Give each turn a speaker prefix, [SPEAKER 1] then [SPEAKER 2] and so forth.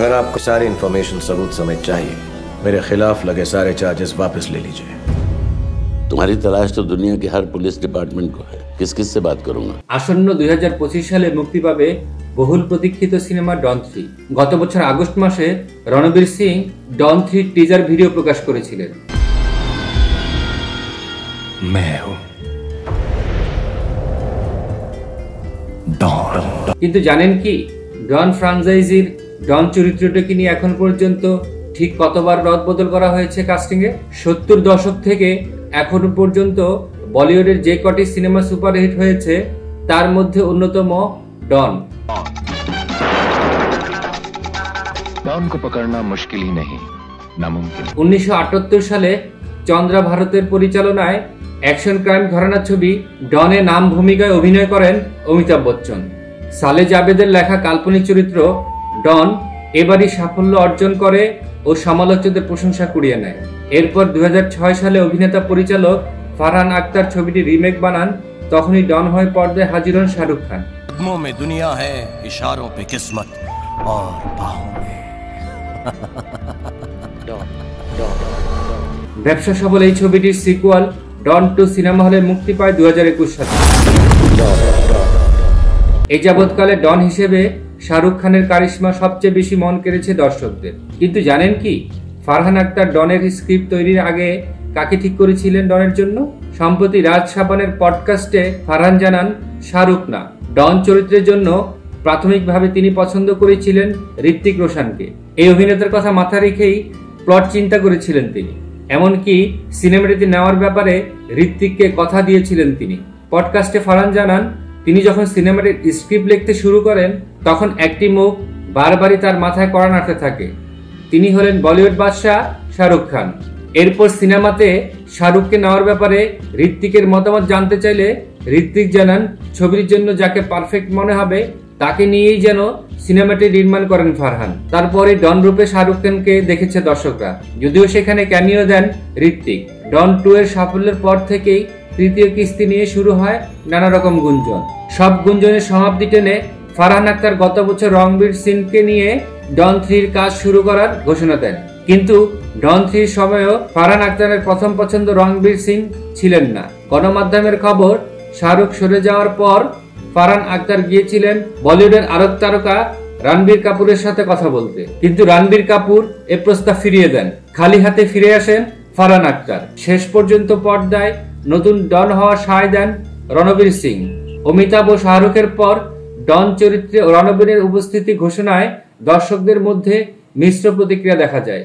[SPEAKER 1] अगर आपको सारी इंफॉर्मेशन सबूत समेत चाहिए, मेरे खिलाफ लगे सारे चार्जेस वापस ले लीजिए।
[SPEAKER 2] तुम्हारी तलाश तो दुनिया के हर पुलिस डिपार्टमेंट को है। किस किस से बात करूंगा?
[SPEAKER 3] আসন্ন 2025 সালে মুক্তি পাবে বহুল প্রতীক্ষিত সিনেমা ডন 3। গত বছর আগস্ট মাসে রণবীর সিং ডন 3 টিজার ভিডিও প্রকাশ করেছিলেন। কিন্তু জানেন কি, ডন ফ্র্যাঞ্চাইজির ডন চরিত্রটাকে নিয়ে এখন পর্যন্ত ঠিক কতবার রদবদল করা হয়েছে কাস্টিং এ? 70 দশক থেকে এখন পর্যন্ত বলিউডের যে কটি সিনেমা সুপারহিট হয়েছে তার মধ্যে অন্যতম ডন।
[SPEAKER 4] डॉन को पकड़ना मुश्किल ही नहीं, नामुमकिन।
[SPEAKER 3] 1978 সালে চন্দ্রা ভারতের পরিচালনায় অ্যাকশন ক্রাইম ঘরানা ছবি ডনে নাম ভূমিকায় অভিনয় করেন অমিতাভ বচ্চন। সালে জাবেদের লেখা কাল্পনিক চরিত্র ডন এবারই সাফল্য অর্জন করে ও সমালোচকদের প্রশংসা কুড়িয়ে নেয়। এরপর 2006 সালে অভিনেতা পরিচালক ফারহান আক্তার ছবিটি রিমেক বানান। তখনই ডন হয়ে পর্দায় হাজির হন শাহরুখ খান।
[SPEAKER 5] कदमों में दुनिया है, इशारों पे किस्मत और बाहों में
[SPEAKER 3] ব্যবসা সফল এই ছবিটির সিকুয়াল ডন 2 সিনেমা হলে মুক্তি পায় 2021 সালে। এই যাবৎকালে ডন হিসেবে শাহরুখ খানের কারিশমা সবচেয়ে বেশি মন কেড়েছে দর্শকদের। কিন্তু জানেন কি, ফারহান আক্তার ডনের স্ক্রিপ্ট তৈরির আগে কাকে ঠিক করেছিলেন ডনের জন্য? সম্প্রতি রাজ সাবানের পডকাস্টে ফারহান জানান, শাহরুখ না, ডন চরিত্রের জন্য প্রাথমিকভাবে তিনি পছন্দ করেছিলেন ঋত্বিক রোশনকে। এই অভিনেতার কথা মাথায় রেখেই প্লট চিন্তা করেছিলেন তিনি। এমনকি সিনেমাটিতে নেওয়ার ব্যাপারে ঋত্বিককে কথা দিয়েছিলেন তিনি। পডকাস্টে ফারহান জানান, তিনি যখন সিনেমাটির স্ক্রিপ্ট লিখতে শুরু করেন তখন একটি মুখ বারবারই তার মাথায় কড়া নাড়তে থাকে। তিনি হলেন বলিউড বাদশাহ শাহরুখ খান। এরপর সিনেমাতে শাহরুখকে নেওয়ার ব্যাপারে ঋত্বিকের মতামত জানতে চাইলে ঋত্বিক জানান, ছবির জন্য যাকে পারফেক্ট মনে হবে তাকে নিয়েই যেন সিনেমাটি নির্মাণ করেন ফারহান। তারপরে ডন রূপে শাহরুখ খানকে দেখেছে দর্শকরা, যদিও সেখানে ক্যামিও দেন ঋত্বিক। ডন 2 এর সাফল্যের পর থেকেই তৃতীয় কিস্তি নিয়ে শুরু হয় নানা রকম গুঞ্জন। সব গুঞ্জনের সমাপ্তি টেনে ফারহান আক্তার গত বছর রণবীর সিংকে নিয়ে ডন 3 কাজ শুরু করার ঘোষণা দেন। কিন্তু ডন 3 সময়ও ফারহান আক্তারের প্রথম পছন্দ রণবীর সিং ছিলেন না। গণমাধ্যমের খবর, শাহরুখ সরে যাওয়ার পর ফারহান আক্তার গিয়েছিলেন বলিউডের আরেক তারকা রণবীর কাপুরের সাথে কথা বলতে। কিন্তু রণবীর কাপুর এ প্রস্তাব ফিরিয়ে দেন। খালি হাতে ফিরে আসেন ফারহান আক্তার। শেষ পর্যন্ত পর্দায় নতুন ডন হওয়ার সায় দেন রণবীর সিং। অমিতাভ ও শাহরুখের পর ডন চরিত্রে রণবীরের উপস্থিতি ঘোষণায় দর্শকদের মধ্যে মিশ্র প্রতিক্রিয়া দেখা যায়।